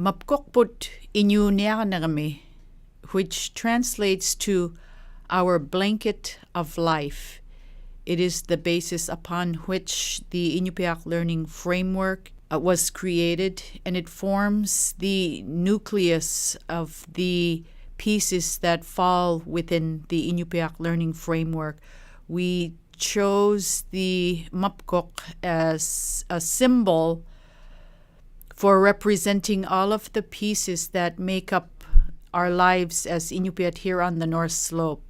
Mapkuqput Framework, which translates to our blanket of life. It is the basis upon which the Inupiaq Learning Framework was created, and it forms the nucleus of the pieces that fall within the Inupiaq Learning Framework. We chose the Mapkuq as a symbol for representing all of the pieces that make up our lives as Inupiat here on the North Slope.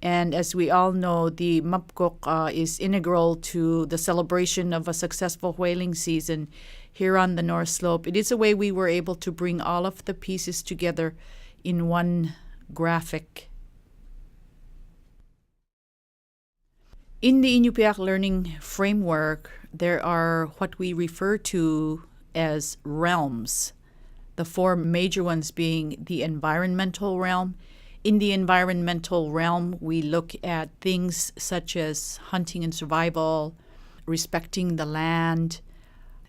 And as we all know, the Mapkuq is integral to the celebration of a successful whaling season here on the North Slope. It is a way we were able to bring all of the pieces together in one graphic. In the Inupiaq Learning Framework, there are what we refer to as realms, the four major ones being the environmental realm. In the environmental realm, we look at things such as hunting and survival, respecting the land,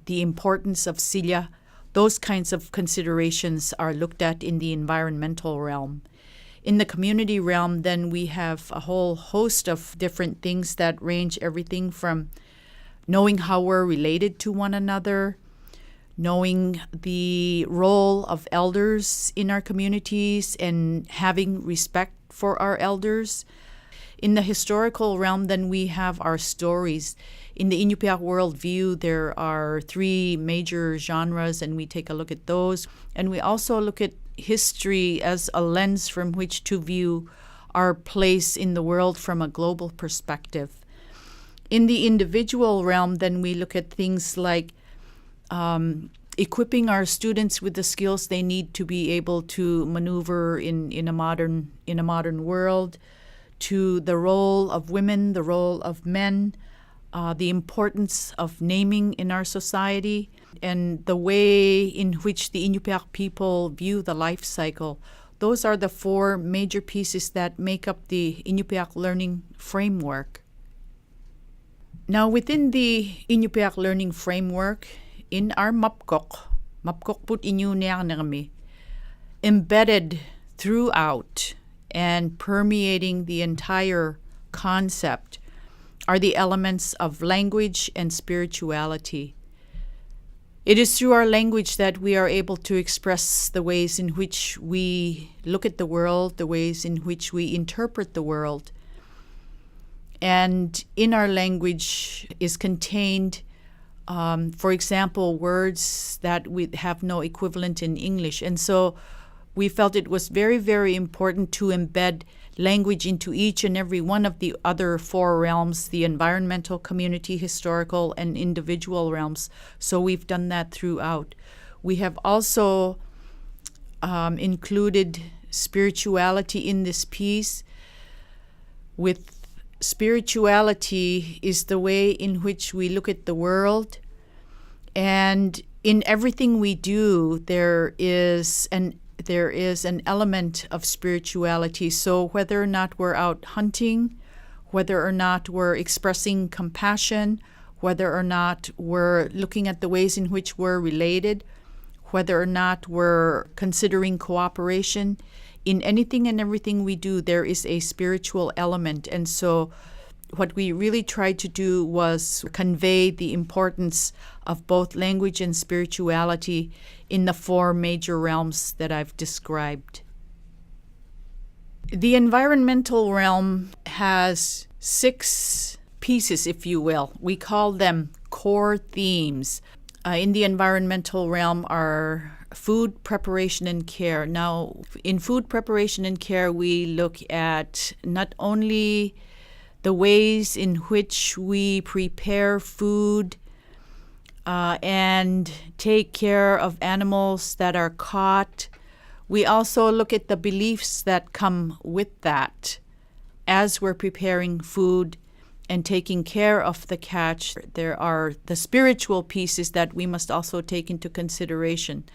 the importance of silya. Those kinds of considerations are looked at in the environmental realm. In the community realm, then we have a whole host of different things that range everything from knowing how we're related to one another, knowing the role of elders in our communities and having respect for our elders. In the historical realm, then we have our stories. In the Inupiaq worldview, there are three major genres, and we take a look at those. And we also look at history as a lens from which to view our place in the world from a global perspective. In the individual realm, then we look at things like equipping our students with the skills they need to be able to maneuver in a modern world, to the role of women, the role of men, the importance of naming in our society, and the way in which the Inupiaq people view the life cycle. Those are the four major pieces that make up the Inupiaq Learning Framework. Now, within the Inupiaq Learning Framework, in our Mapkuqput Framework, embedded throughout and permeating the entire concept are the elements of language and spirituality. It is through our language that we are able to express the ways in which we look at the world, the ways in which we interpret the world. And in our language is contained, for example, words that we have no equivalent in English. And so we felt it was very, very important to embed language into each and every one of the other four realms, the environmental, community, historical, and individual realms. So we've done that throughout. We have also included spirituality in this piece. With spirituality is the way in which we look at the world, and in everything we do, there is an element of spirituality. So whether or not we're out hunting, whether or not we're expressing compassion, whether or not we're looking at the ways in which we're related, whether or not we're considering cooperation, in anything and everything we do, there is a spiritual element. And so what we really tried to do was convey the importance of both language and spirituality in the four major realms that I've described. The environmental realm has 6 pieces, if you will. We call them core themes. In the environmental realm are food preparation and care. Now, in food preparation and care, we look at not only the ways in which we prepare food and take care of animals that are caught. We also look at the beliefs that come with that as we're preparing food and taking care of the catch. There are the spiritual pieces that we must also take into consideration.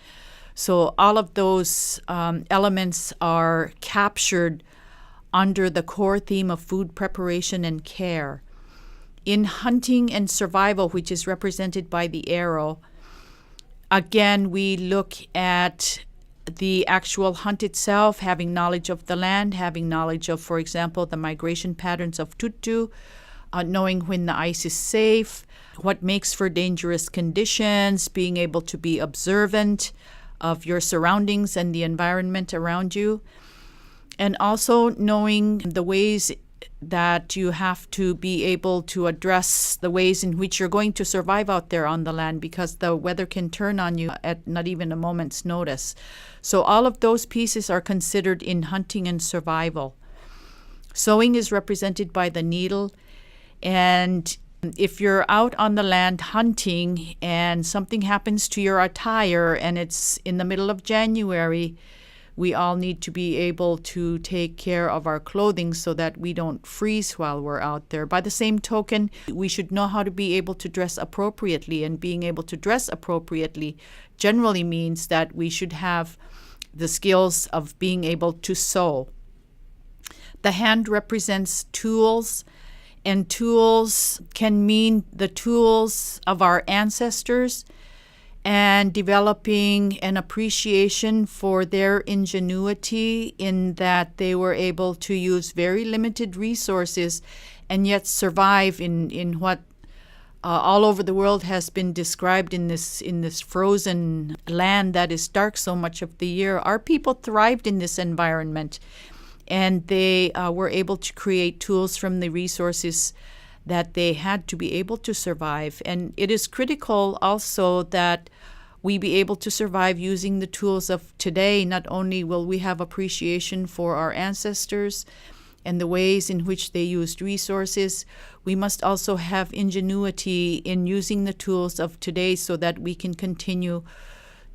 So all of those elements are captured under the core theme of food preparation and care. In hunting and survival, which is represented by the arrow, Again, we look at the actual hunt itself, having knowledge of the land, having knowledge of, for example, the migration patterns of tutu, knowing when the ice is safe, what makes for dangerous conditions, being able to be observant of your surroundings and the environment around you, and also knowing the ways that you have to be able to address the ways in which you're going to survive out there on the land, because the weather can turn on you at not even a moment's notice. So all of those pieces are considered in hunting and survival. Sewing is represented by the needle, and if you're out on the land hunting and something happens to your attire and it's in the middle of January, we all need to be able to take care of our clothing so that we don't freeze while we're out there. By the same token, we should know how to be able to dress appropriately, and being able to dress appropriately generally means that we should have the skills of being able to sew. The hand represents tools, and tools can mean the tools of our ancestors, and developing an appreciation for their ingenuity in that they were able to use very limited resources and yet survive in what all over the world has been described in this frozen land that is dark so much of the year. Our people thrived in this environment, and they were able to create tools from the resources that they had to be able to survive. And it is critical also that we be able to survive using the tools of today. Not only will we have appreciation for our ancestors and the ways in which they used resources, we must also have ingenuity in using the tools of today so that we can continue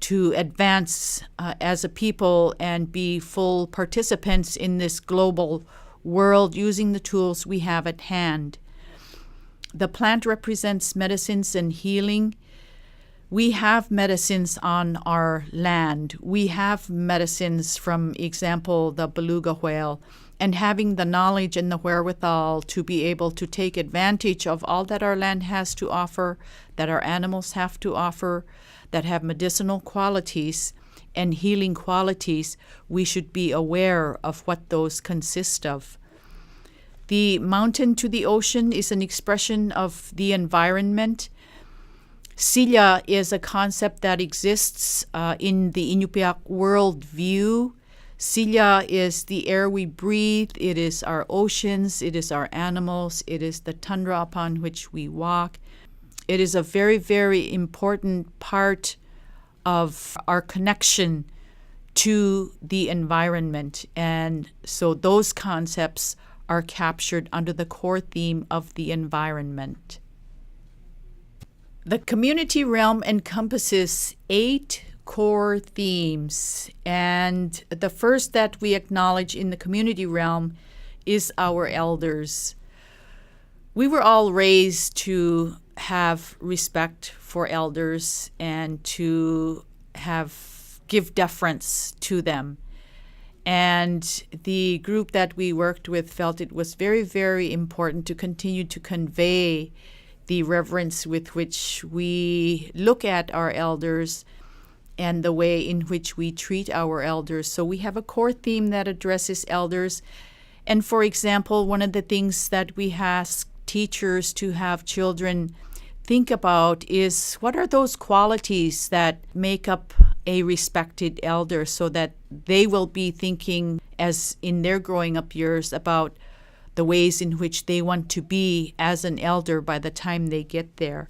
to advance as a people and be full participants in this global world using the tools we have at hand. The plant represents medicines and healing. We have medicines on our land. We have medicines, from example, the beluga whale, and having the knowledge and the wherewithal to be able to take advantage of all that our land has to offer, that our animals have to offer, that have medicinal qualities and healing qualities, we should be aware of what those consist of. The mountain to the ocean is an expression of the environment. Sila is a concept that exists in the Inupiaq worldview. Sila is the air we breathe, it is our oceans, it is our animals, it is the tundra upon which we walk. It is a very, very important part of our connection to the environment. And so those concepts are captured under the core theme of the environment. The community realm encompasses 8 core themes, and the first that we acknowledge in the community realm is our elders. We were all raised to have respect for elders and to give deference to them. And the group that we worked with felt it was very, very important to continue to convey the reverence with which we look at our elders and the way in which we treat our elders. So we have a core theme that addresses elders. And for example, one of the things that we ask teachers to have children think about is, what are those qualities that make up a respected elder, so that they will be thinking, as in their growing up years, about the ways in which they want to be as an elder by the time they get there.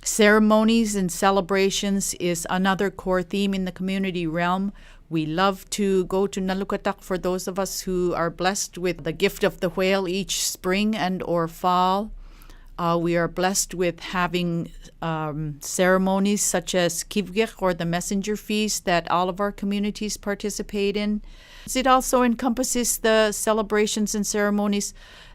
Ceremonies and celebrations is another core theme in the community realm. We love to go to Nalukatak for those of us who are blessed with the gift of the whale each spring and or fall. We are blessed with having ceremonies such as Kivgek, or the messenger feast, that all of our communities participate in. It also encompasses the celebrations and ceremonies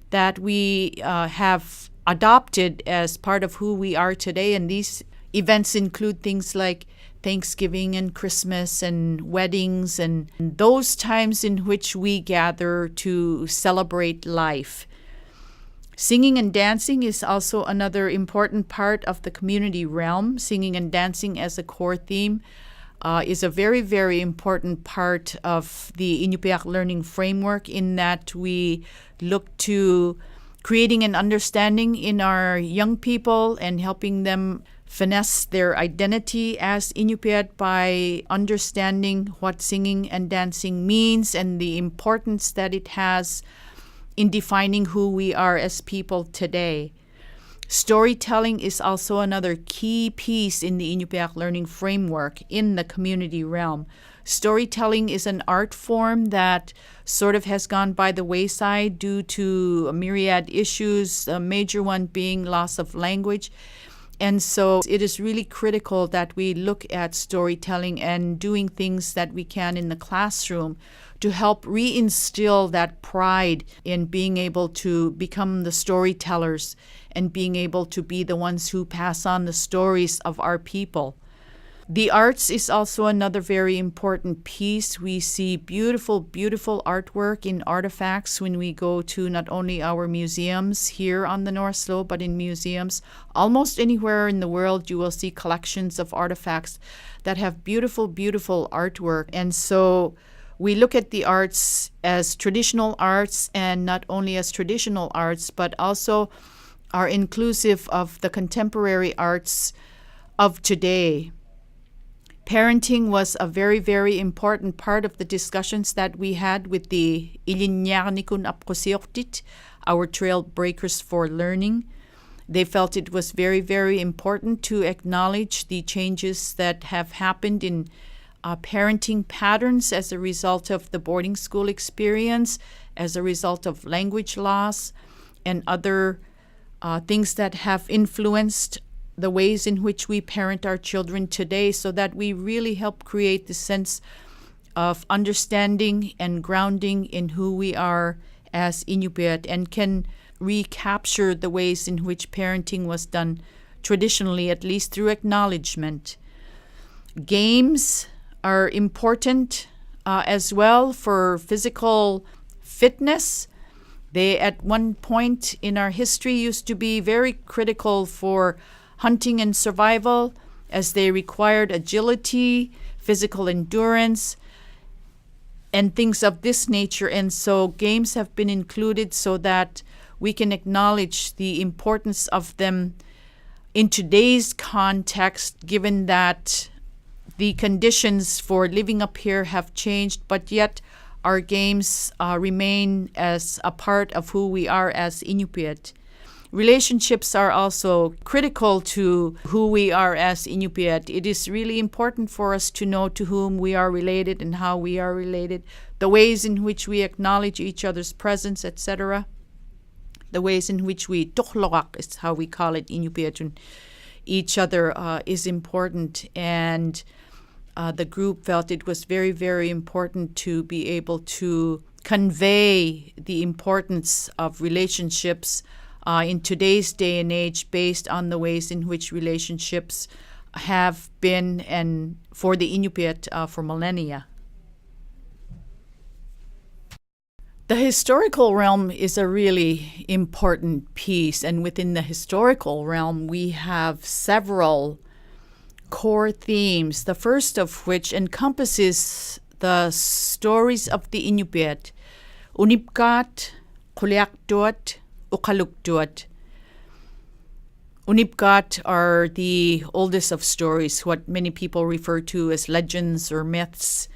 that we have adopted as part of who we are today. And these events include things like Thanksgiving and Christmas and weddings and those times in which we gather to celebrate life. Singing and dancing is also another important part of the community realm. Singing and dancing as a core theme is a very, very important part of the Inupiaq Learning Framework, in that we look to creating an understanding in our young people and helping them finesse their identity as Inupiat by understanding what singing and dancing means and the importance that it has in defining who we are as people today. Storytelling is also another key piece in the Inupiaq Learning Framework in the community realm. Storytelling is an art form that sort of has gone by the wayside due to a myriad issues, a major one being loss of language. And so it is really critical that we look at storytelling and doing things that we can in the classroom to help reinstill that pride in being able to become the storytellers and being able to be the ones who pass on the stories of our people. The arts is also another very important piece. We see beautiful, beautiful artwork in artifacts when we go to not only our museums here on the North Slope, but in museums almost anywhere in the world. You will see collections of artifacts that have beautiful, beautiful artwork. And so we look at the arts as traditional arts, and not only as traditional arts, but also are inclusive of the contemporary arts of today. Parenting was a very, very important part of the discussions that we had with the Inupiaq Culture, our trail breakers for learning. They felt it was very, very important to acknowledge the changes that have happened in parenting patterns as a result of the boarding school experience, as a result of language loss, and other things that have influenced the ways in which we parent our children today, so that we really help create the sense of understanding and grounding in who we are as Inupiat, and can recapture the ways in which parenting was done traditionally, at least through acknowledgement. Games are important as well for physical fitness. They, at one point in our history, used to be very critical for hunting and survival, as they required agility, physical endurance, and things of this nature. And so games have been included so that we can acknowledge the importance of them in today's context, given that the conditions for living up here have changed, but yet our games remain as a part of who we are as Inupiat. Relationships are also critical to who we are as Inupiat. It is really important for us to know to whom we are related and how we are related, the ways in which we acknowledge each other's presence, etc. The ways in which we tuhlokak is how we call it Inupiatun, each other is important. And the group felt it was very, very important to be able to convey the importance of relationships in today's day and age, based on the ways in which relationships have been and for the Inupiat for millennia. The historical realm is a really important piece, and within the historical realm we have several core themes, the first of which encompasses the stories of the Inupiat, Inupiaq, Mapkuqput, Framework. Inupiaq are the oldest of stories, what many people refer to as legends or myths.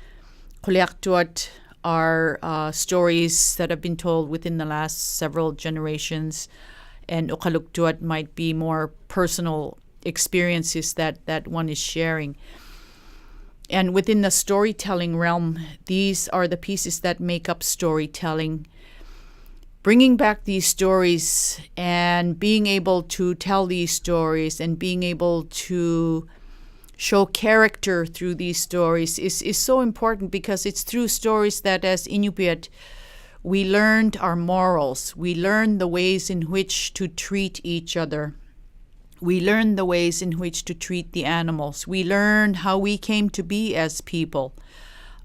Mapkuqput are stories that have been told within the last several generations, and Mapkuqput might be more personal experiences that one is sharing. And within the storytelling realm, these are the pieces that make up storytelling. Bringing back these stories and being able to tell these stories and being able to show character through these stories is so important, because it's through stories that as Inupiat we learned our morals, we learned the ways in which to treat each other, we learned the ways in which to treat the animals, we learned how we came to be as people.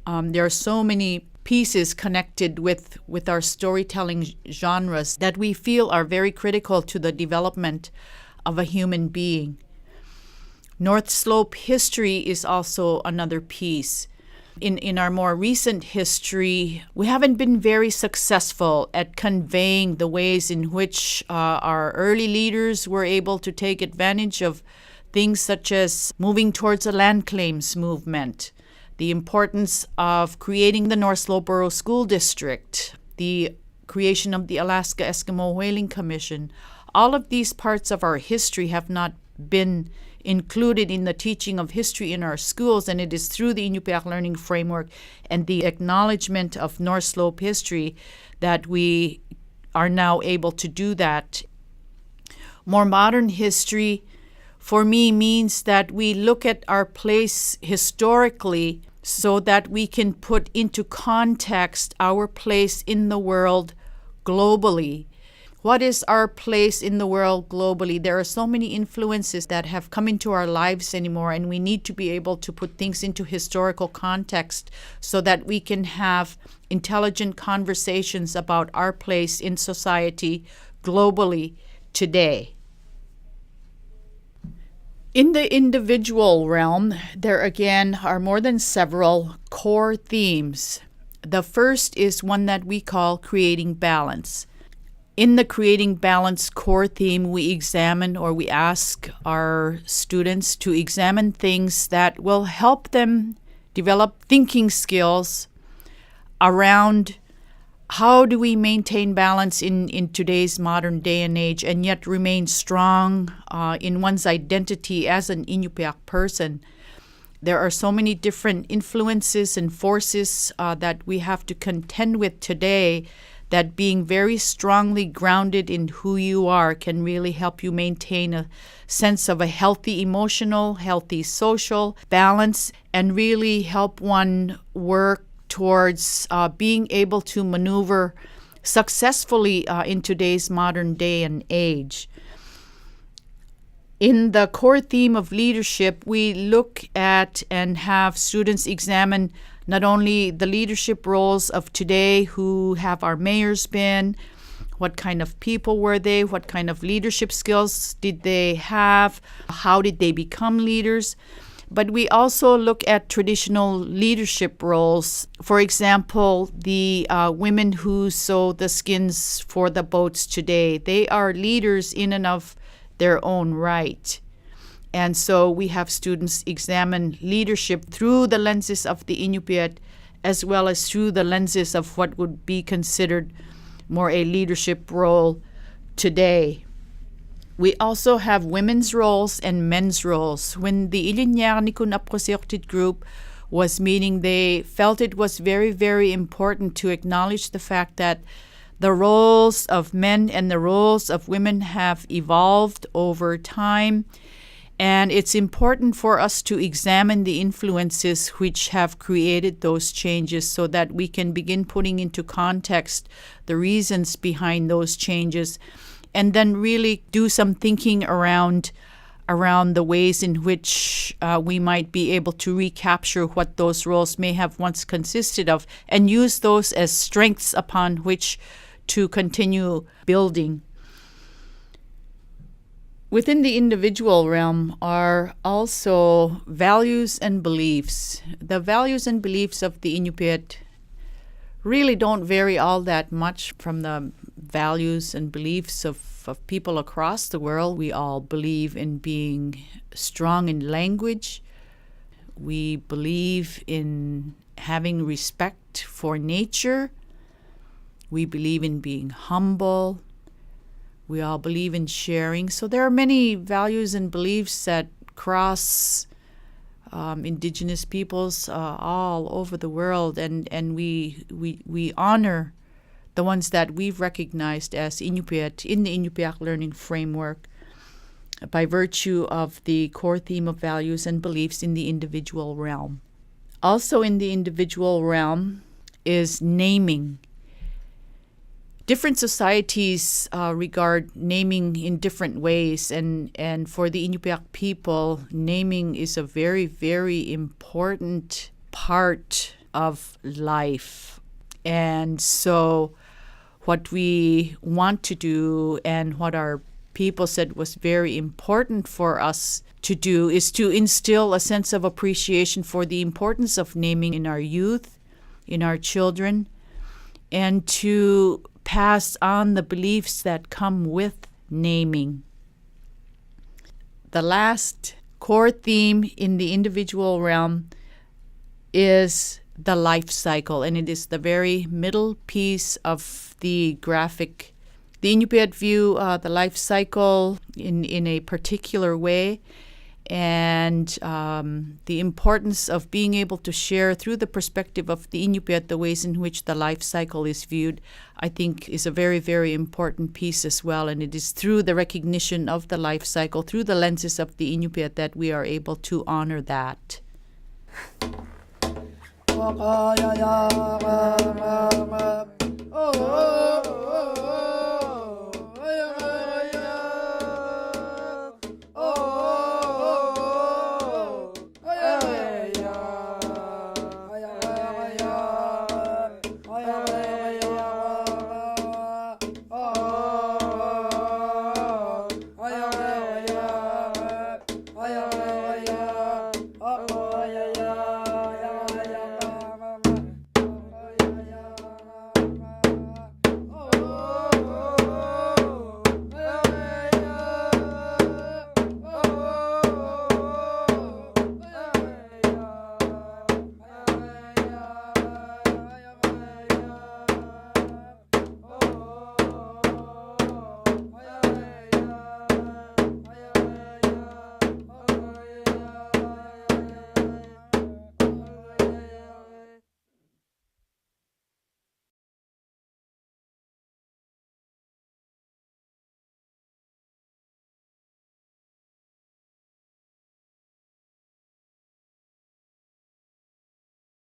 There are so many pieces connected with our storytelling genres that we feel are very critical to the development of a human being. North Slope history is also another piece. In our more recent history, we haven't been very successful at conveying the ways in which our early leaders were able to take advantage of things such as moving towards a land claims movement, the importance of creating the North Slope Borough School District, the creation of the Alaska Eskimo Whaling Commission. All of these parts of our history have not been included in the teaching of history in our schools, and it is through the Inupiaq Learning Framework and the acknowledgement of North Slope history that we are now able to do that. More modern history, for me, means that we look at our place historically so that we can put into context our place in the world globally. What is our place in the world globally? There are so many influences that have come into our lives anymore, and we need to be able to put things into historical context so that we can have intelligent conversations about our place in society globally today. In the individual realm, there again are more than several core themes. The first is one that we call creating balance. In the creating balance core theme, we examine, or we ask our students to examine things that will help them develop thinking skills around how do we maintain balance in today's modern day and age and yet remain strong in one's identity as an Inupiaq person. There are so many different influences and forces that we have to contend with today, that being very strongly grounded in who you are can really help you maintain a sense of a healthy emotional, healthy social balance, and really help one work towards being able to maneuver successfully in today's modern day and age. In the core theme of leadership, we look at and have students examine not only the leadership roles of today, who have our mayors been, what kind of people were they, what kind of leadership skills did they have, how did they become leaders, but we also look at traditional leadership roles. For example, the women who sew the skins for the boats today, they are leaders in and of their own right. And so we have students examine leadership through the lenses of the Inupiat, as well as through the lenses of what would be considered more a leadership role today. We also have women's roles and men's roles. When the Inupiaq group was meeting, they felt it was very, very important to acknowledge the fact that the roles of men and the roles of women have evolved over time. And it's important for us to examine the influences which have created those changes so that we can begin putting into context the reasons behind those changes, and then really do some thinking around the ways in which we might be able to recapture what those roles may have once consisted of and use those as strengths upon which to continue building. Within the individual realm are also values and beliefs. The values and beliefs of the Inupiat really don't vary all that much from the values and beliefs of people across the world. We all believe in being strong in language. We believe in having respect for nature. We believe in being humble. We all believe in sharing. So there are many values and beliefs that cross indigenous peoples all over the world, and we honor the ones that we've recognized as Inupiat in the Inupiaq Learning Framework by virtue of the core theme of values and beliefs in the individual realm. Also in the individual realm is naming. Different societies regard naming in different ways, and for the Inupiaq people, naming is a very, very important part of life. And so what we want to do and what our people said was very important for us to do is to instill a sense of appreciation for the importance of naming in our youth, in our children, and to pass on the beliefs that come with naming. The last core theme in the individual realm is the life cycle, and it is the very middle piece of the graphic. The Inupiat view the life cycle in a particular way, and the importance of being able to share through the perspective of the Inupiat the ways in which the life cycle is viewed, I think is a very, very important piece as well. And it is through the recognition of the life cycle, through the lenses of the Inupiat, that we are able to honor that.